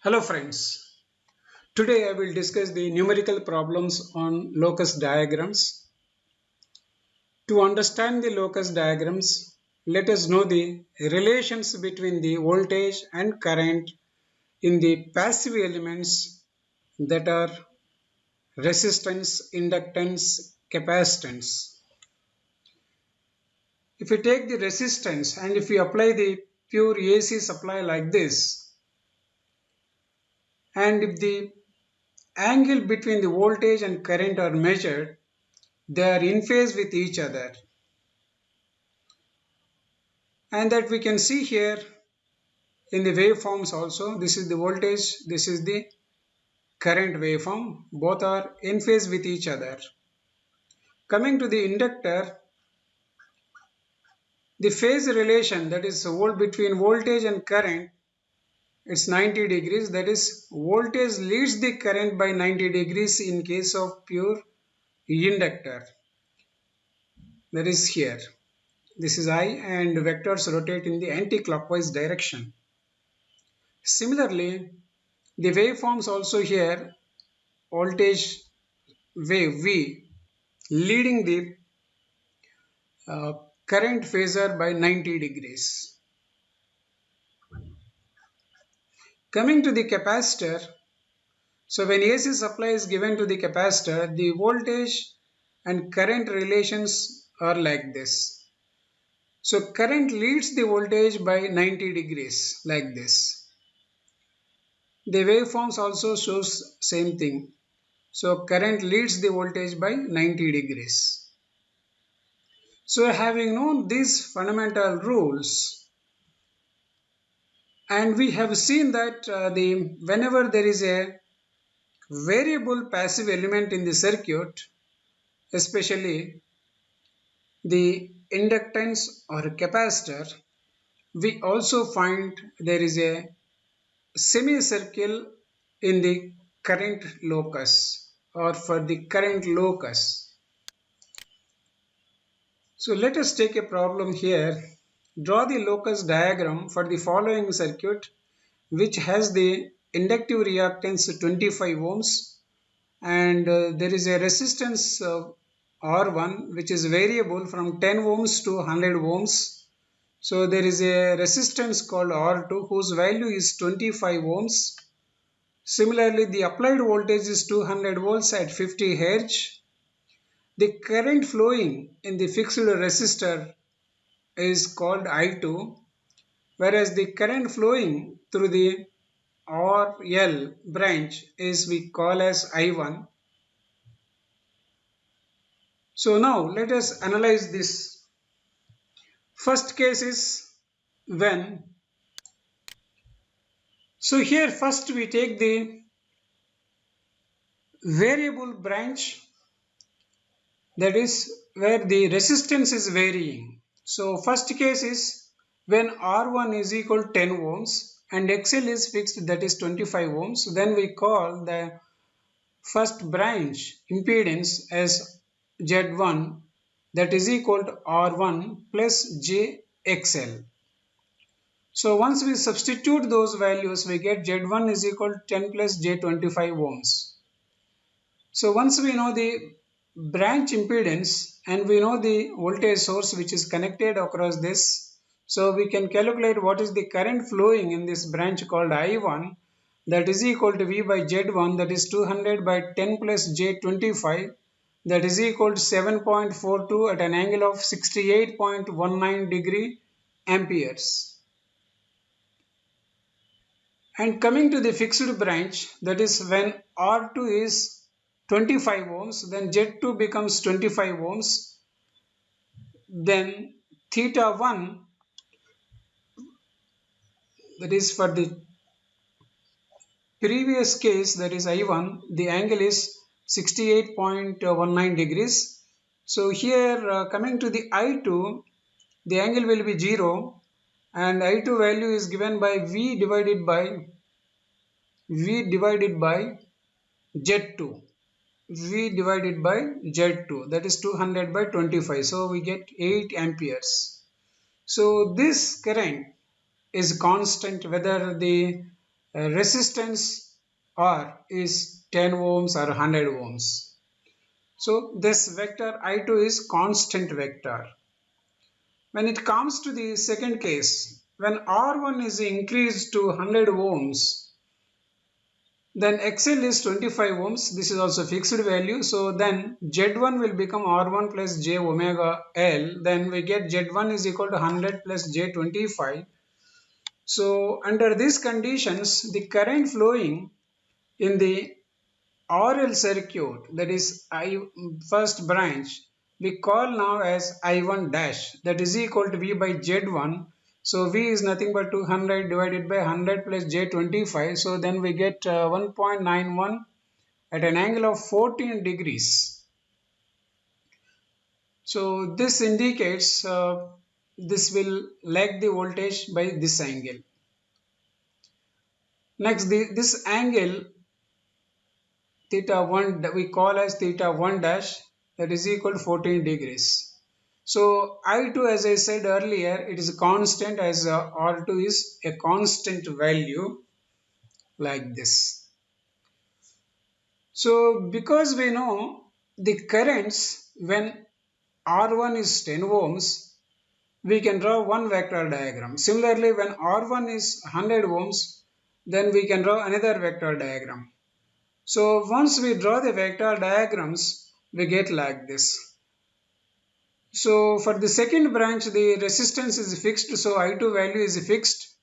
Hello friends, today I will discuss the numerical problems on locus diagrams. To understand the locus diagrams, let us know the relations between the voltage and current in the passive elements that are resistance, inductance, capacitance. If we take the resistance and if we apply the pure AC supply like this, and if the angle between the voltage and current are measured, they are in phase with each other, and that we can see here in the waveforms also. This is the voltage, this is the current waveform, both are in phase with each other. Coming to the inductor, the phase relation, that is between voltage and current, it's 90 degrees. That is, voltage leads the current by 90 degrees in case of pure inductor. That is here. This is I, and vectors rotate in the anti-clockwise direction. Similarly, the waveforms also here, voltage wave V leading the current phasor by 90 degrees. Coming to the capacitor, so when AC supply is given to the capacitor, the voltage and current relations are like this. So current leads the voltage by 90 degrees like this. The waveforms also shows same thing. So current leads the voltage by 90 degrees. So having known these fundamental rules, and we have seen that whenever there is a variable passive element in the circuit, especially the inductance or capacitor, we also find there is a semicircle in the current locus or for the current locus. So let us take a problem here. Draw the locus diagram for the following circuit, which has the inductive reactance 25 ohms, and there is a resistance R1 which is variable from 10 ohms to 100 ohms. So there is a resistance called R2 whose value is 25 ohms. Similarly, the applied voltage is 200 volts at 50 Hz. The current flowing in the fixed resistor is called I2, whereas the current flowing through the RL branch is we call as I1. So now let us analyze this. First case is when. So here first we take the variable branch, that is where the resistance is varying. So first case is when R1 is equal to 10 ohms and XL is fixed, that is 25 ohms. Then we call the first branch impedance as Z1, that is equal to R1 plus JXL. So once we substitute those values, we get Z1 is equal to 10 plus J25 ohms. So once we know the branch impedance and we know the voltage source which is connected across this, so we can calculate what is the current flowing in this branch called I1, that is equal to V by Z1, that is 200 by 10 plus J25, that is equal to 7.42 at an angle of 68.19 degree amperes. And coming to the fixed branch, that is when R2 is 25 ohms, then Z2 becomes 25 ohms, then theta 1, that is for the previous case, that is I1, the angle is 68.19 degrees. So here coming to the I2, the angle will be 0 and I2 value is given by V divided by Z2. V divided by Z2, that is 200 by 25. So we get 8 amperes. So this current is constant whether the resistance R is 10 ohms or 100 ohms. So this vector I2 is constant vector. When it comes to the second case, when R1 is increased to 100 ohms, then XL is 25 ohms. This is also fixed value. So then Z1 will become R1 plus J omega L. Then we get Z1 is equal to 100 plus J25. So under these conditions, the current flowing in the RL circuit, that is I first branch, we call now as I1 dash, that is equal to V by Z1. So V is nothing but 200 divided by 100 plus J25. So then we get 1.91 at an angle of 14 degrees. So this indicates this will lag the voltage by this angle. Next, this angle theta 1 that we call as theta 1 dash, that is equal to 14 degrees. So I2, as I said earlier, it is a constant, as R2 is a constant value like this. So because we know the currents when R1 is 10 ohms, we can draw one vector diagram. Similarly, when R1 is 100 ohms, then we can draw another vector diagram. So once we draw the vector diagrams, we get like this. So for the second branch, the resistance is fixed. So I2 value is fixed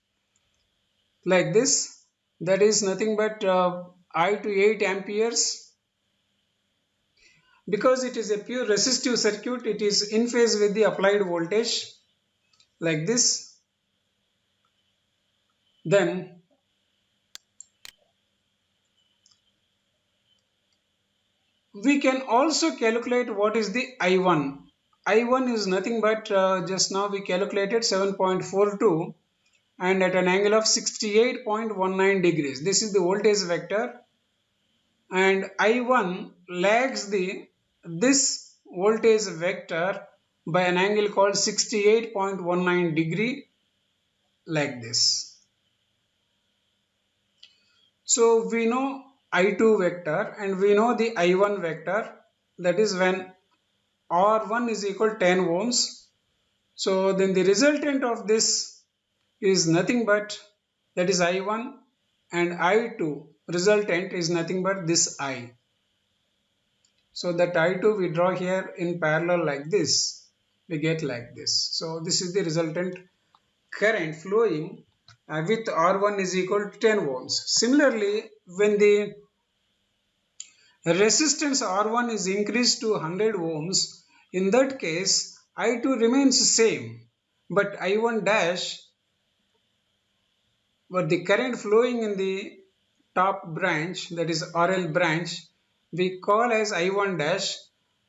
like this. That is nothing but I2 8 amperes. Because it is a pure resistive circuit, it is in phase with the applied voltage like this. Then we can also calculate what is the I1. I1 is nothing but just now we calculated 7.42 and at an angle of 68.19 degrees. This is the voltage vector, and I1 lags this voltage vector by an angle called 68.19 degree like this. So we know I2 vector and we know the I1 vector, that is when R1 is equal to 10 ohms. So then the resultant of this is nothing but, that is I1, and I2 resultant is nothing but this I. So that I2 we draw here in parallel like this, we get like this. So this is the resultant current flowing with R1 is equal to 10 ohms. Similarly, when the resistance R1 is increased to 100 ohms, in that case I2 remains same, but I1 dash, but the current flowing in the top branch, that is RL branch, we call as I1 dash,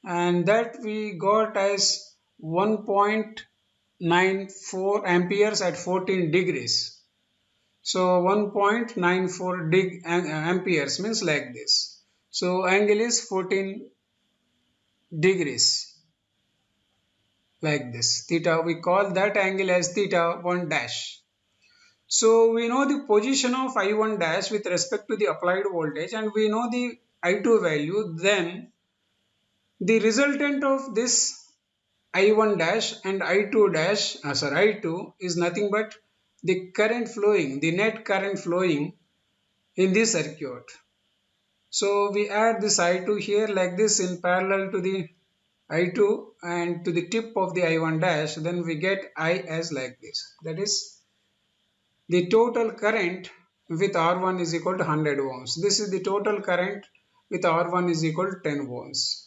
and that we got as 1.94 amperes at 14 degrees. So 1.94 amperes means like this. So angle is 14 degrees like this. Theta, we call that angle as theta 1 dash. So we know the position of I1 dash with respect to the applied voltage, and we know the I2 value. Then the resultant of this I1 dash and I2 dash, I2 is nothing but the current flowing, the net current flowing in this circuit. So we add this I2 here like this in parallel to the I2 and to the tip of the I1 dash, then we get I as like this. That is the total current with R1 is equal to 100 ohms. This is the total current with R1 is equal to 10 ohms.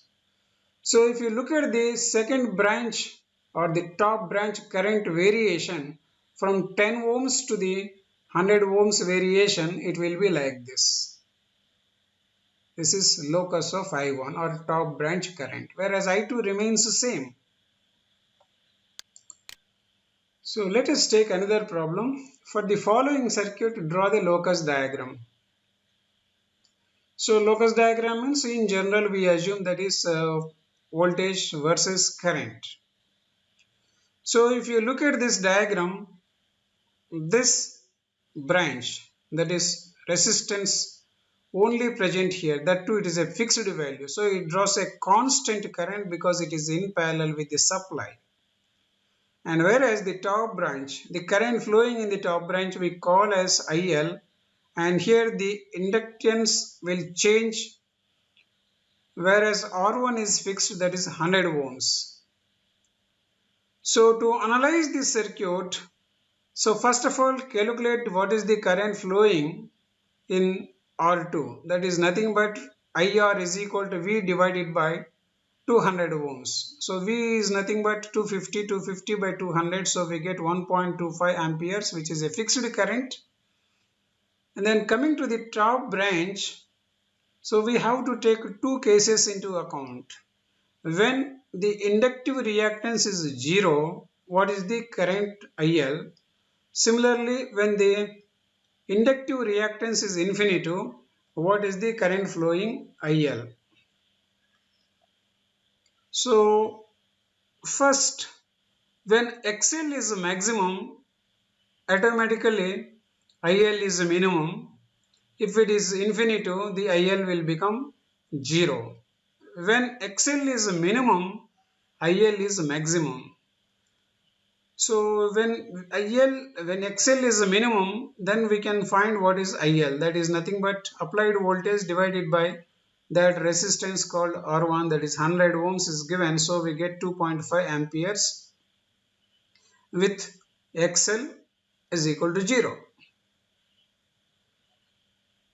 So if you look at the second branch or the top branch current variation from 10 ohms to the 100 ohms variation, it will be like this. This is locus of I1 or top branch current, whereas I2 remains the same. So let us take another problem. For the following circuit, draw the locus diagram. So locus diagram means in general we assume that is voltage versus current. So if you look at this diagram, this branch that is resistance only present here, that too it is a fixed value, so it draws a constant current because it is in parallel with the supply. And whereas the top branch, the current flowing in the top branch we call as IL, and here the inductance will change, whereas R1 is fixed, that is 100 ohms. So to analyze this circuit, so first of all calculate what is the current flowing in R2, that is nothing but IR is equal to V divided by 200 ohms. So V is nothing but 250 by 200, so we get 1.25 amperes, which is a fixed current. And then coming to the top branch, so we have to take two cases into account. When the inductive reactance is 0, what is the current IL? Similarly, when the inductive reactance is infinity, what is the current flowing IL? So first, when XL is maximum, automatically IL is minimum. If it is infinity, the IL will become 0. When XL is minimum, IL is maximum. So when XL is minimum, then we can find what is IL. That is nothing but applied voltage divided by that resistance called R1, that is 100 ohms is given. So we get 2.5 amperes with XL is equal to 0.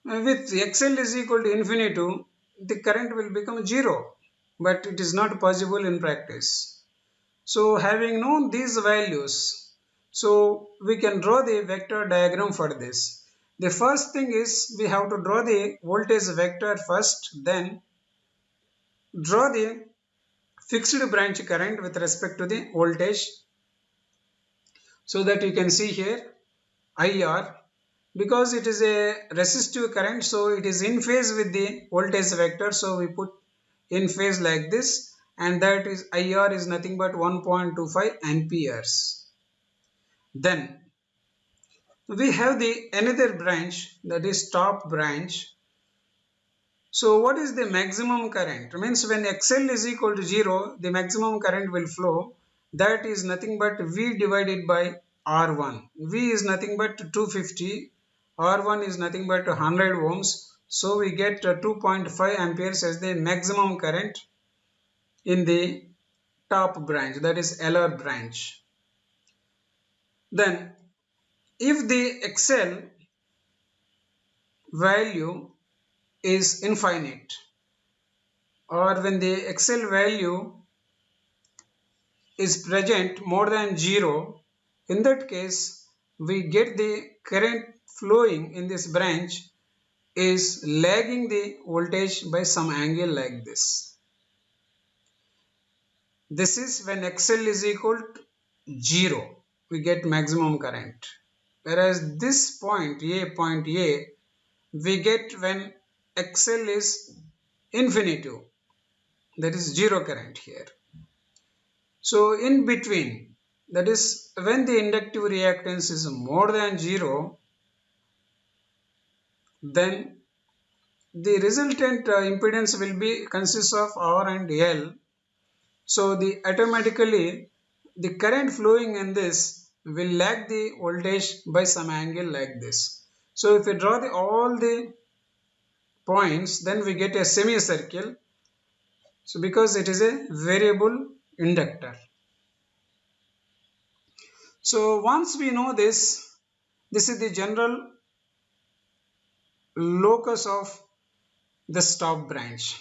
With XL is equal to infinity, the current will become 0, but it is not possible in practice. So having known these values, so we can draw the vector diagram for this. The first thing is we have to draw the voltage vector first, then draw the fixed branch current with respect to the voltage, so that you can see here IR, because it is a resistive current, so it is in phase with the voltage vector, so we put in phase like this, and that is IR is nothing but 1.25 amperes. Then we have the another branch, that is top branch. So what is the maximum current? Means when XL is equal to 0, the maximum current will flow, that is nothing but V divided by R1. V is nothing but 250, R1 is nothing but 100 ohms. So we get 2.5 amperes as the maximum current in the top branch, that is LR branch. Then if the XL value is infinite, or when the XL value is present more than 0, in that case we get the current flowing in this branch is lagging the voltage by some angle like this. This is when XL is equal to 0, we get maximum current. Whereas this point A, we get when XL is infinity, that is 0 current here. So in between, that is when the inductive reactance is more than 0, then the resultant impedance will be consists of R and L. So the automatically the current flowing in this will lag the voltage by some angle like this. So if we draw all the points, then we get a semicircle. So because it is a variable inductor. So once we know this is the general locus of the stop branch.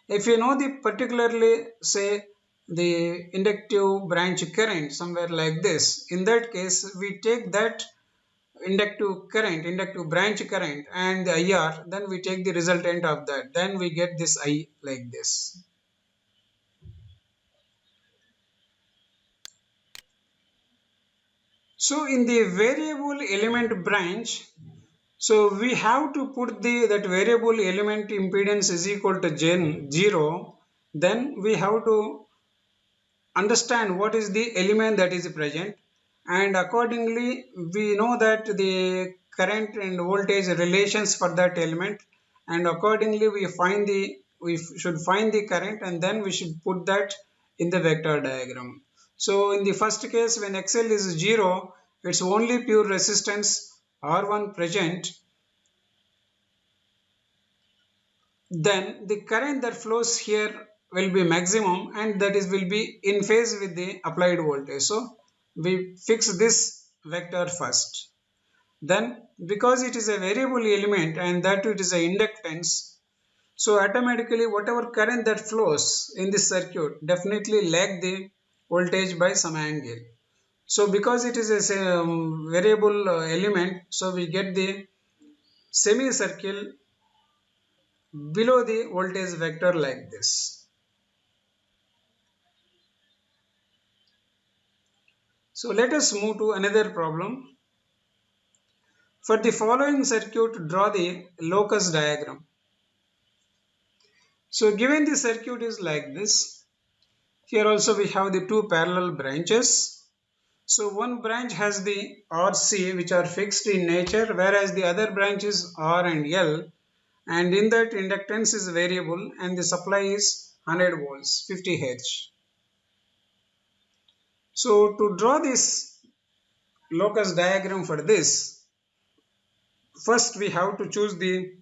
If you know the particularly say the inductive branch current somewhere like this, in that case we take that inductive branch current and the IR, then we take the resultant of that, then we get this I like this. So in the variable element branch, so we have to put that variable element impedance is equal to 0. Then we have to understand what is the element that is present, and accordingly we know that the current and voltage relations for that element, and accordingly we should find the current, and then we should put that in the vector diagram. So in the first case, when XL is 0, it's only pure resistance R1 present, then the current that flows here will be maximum, and that is will be in phase with the applied voltage. So we fix this vector first. Then because it is a variable element and that it is a inductance, so automatically whatever current that flows in this circuit definitely lag the voltage by some angle. So because it is a variable element, so we get the semicircle below the voltage vector like this. So let us move to another problem. For the following circuit, draw the locus diagram. So given the circuit is like this, here also we have the two parallel branches. So one branch has the RC which are fixed in nature, whereas the other branch is R and L, and in that inductance is variable and the supply is 100 volts 50 H. So to draw this locus diagram for this, first we have to choose the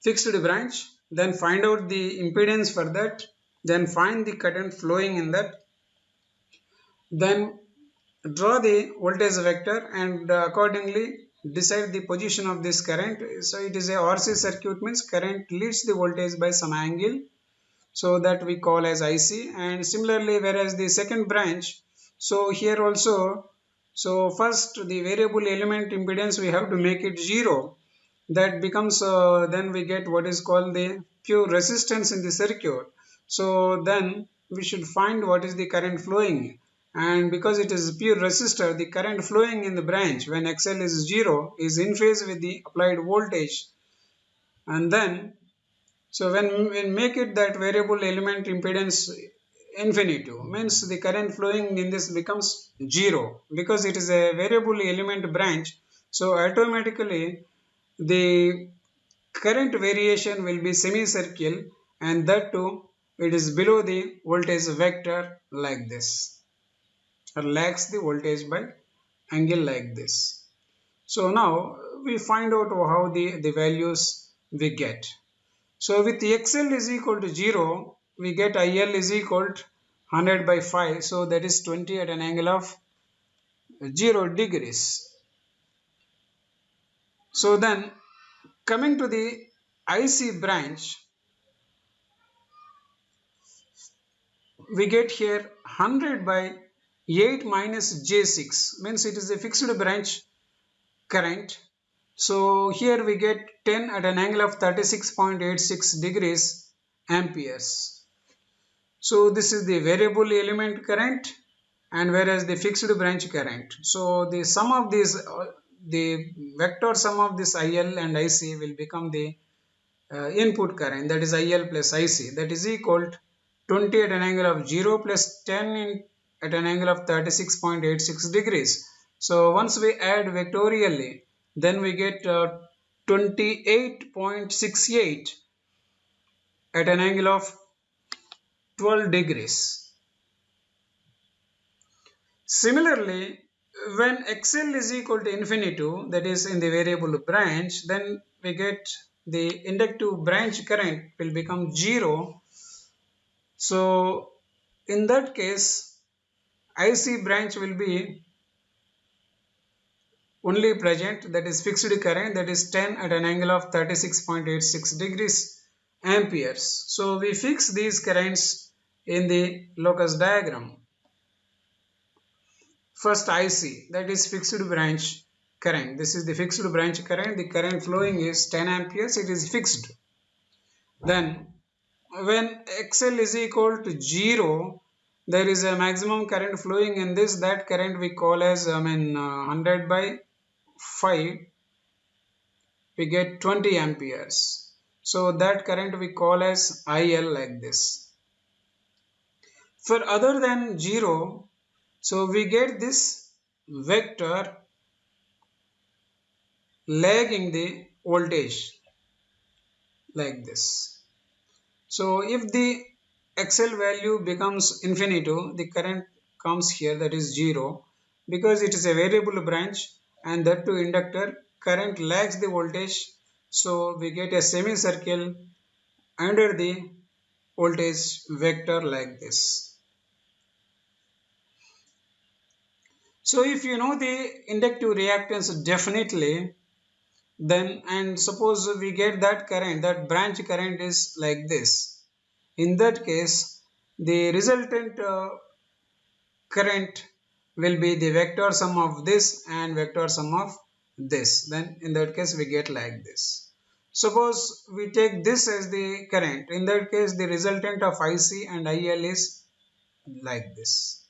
fixed branch, then find out the impedance for that, then find the current flowing in that, then draw the voltage vector and accordingly decide the position of this current. So it is a RC circuit, means current leads the voltage by some angle, so that we call as IC. And similarly, whereas the second branch, so here also, so first the variable element impedance we have to make it 0, that becomes then we get what is called the pure resistance in the circuit. So then we should find what is the current flowing, and because it is pure resistor, the current flowing in the branch when XL is 0 is in phase with the applied voltage. And then so when we make it that variable element impedance infinitive, means the current flowing in this becomes 0 because it is a variable element branch. So automatically the current variation will be semicircle, and that too it is below the voltage vector like this, or lags the voltage by angle like this. So now we find out how the values we get. So with XL is equal to 0, we get IL is equal to 100 by 5, so that is 20 at an angle of 0 degrees. So then coming to the IC branch, we get here 100 by 8 minus J6, means it is a fixed branch current. So here we get 10 at an angle of 36.86 degrees amperes. So this is the variable element current, and whereas the fixed branch current. So the sum of these, the vector sum of this IL and IC will become the input current, that is IL plus IC, that is equal to 20 at an angle of 0 plus 10 at an angle of 36.86 degrees. So once we add vectorially, then we get 28.68 at an angle of 12 degrees. Similarly, when XL is equal to infinity, that is in the variable branch, then we get the inductive branch current will become 0. So in that case, IC branch will be only present, that is fixed current, that is 10 at an angle of 36.86 degrees amperes. So we fix these currents in the locus diagram. First IC, that is fixed branch current. This is the fixed branch current. The current flowing is 10 amperes. It is fixed. Then when XL is equal to 0, there is a maximum current flowing in this. That current we call as 100 by 5. We get 20 amperes. So that current we call as IL like this. For other than 0, so we get this vector lagging the voltage like this. So if the XL value becomes infinite, the current comes here, that is 0, because it is a variable branch, and that to inductor current lags the voltage, so we get a semicircle under the voltage vector like this. So if you know the inductive reactance definitely, then and suppose we get that current, that branch current is like this. In that case, the resultant current will be the vector sum of this and vector sum of this. Then in that case we get like this. Suppose we take this as the current. In that case the resultant of IC and IL is like this.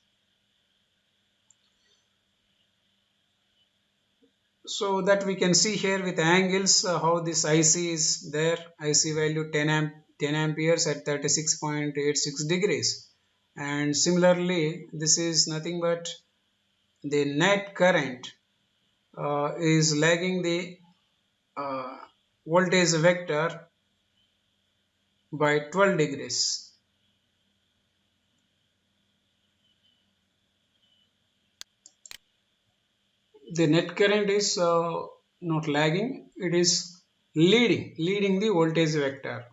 So that we can see here with angles how this IC is there. IC value 10 amperes at 36.86 degrees. And similarly this is nothing but the net current is lagging the uh, voltage vector by 12 degrees. The net current is not lagging, it is leading the voltage vector.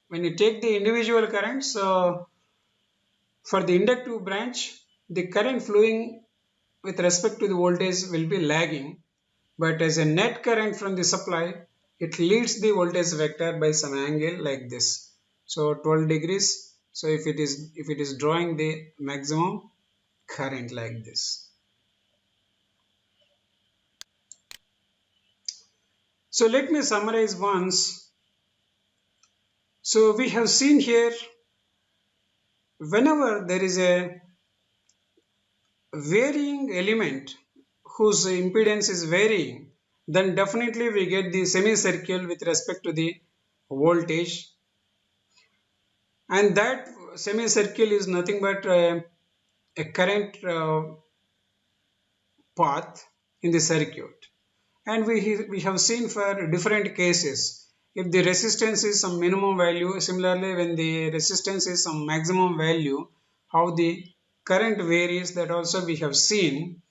When you take the individual currents, for the inductive branch, the current flowing with respect to the voltage will be lagging, but as a net current from the supply, it leads the voltage vector by some angle like this. So 12 degrees. So if it is drawing the maximum current like this. So let me summarize once. So we have seen here, whenever there is a varying element whose impedance is varying, then definitely we get the semicircle with respect to the voltage, and that semicircle is nothing but a current path in the circuit. And we have seen for different cases, if the resistance is some minimum value, similarly when the resistance is some maximum value, how the current varies, that also we have seen.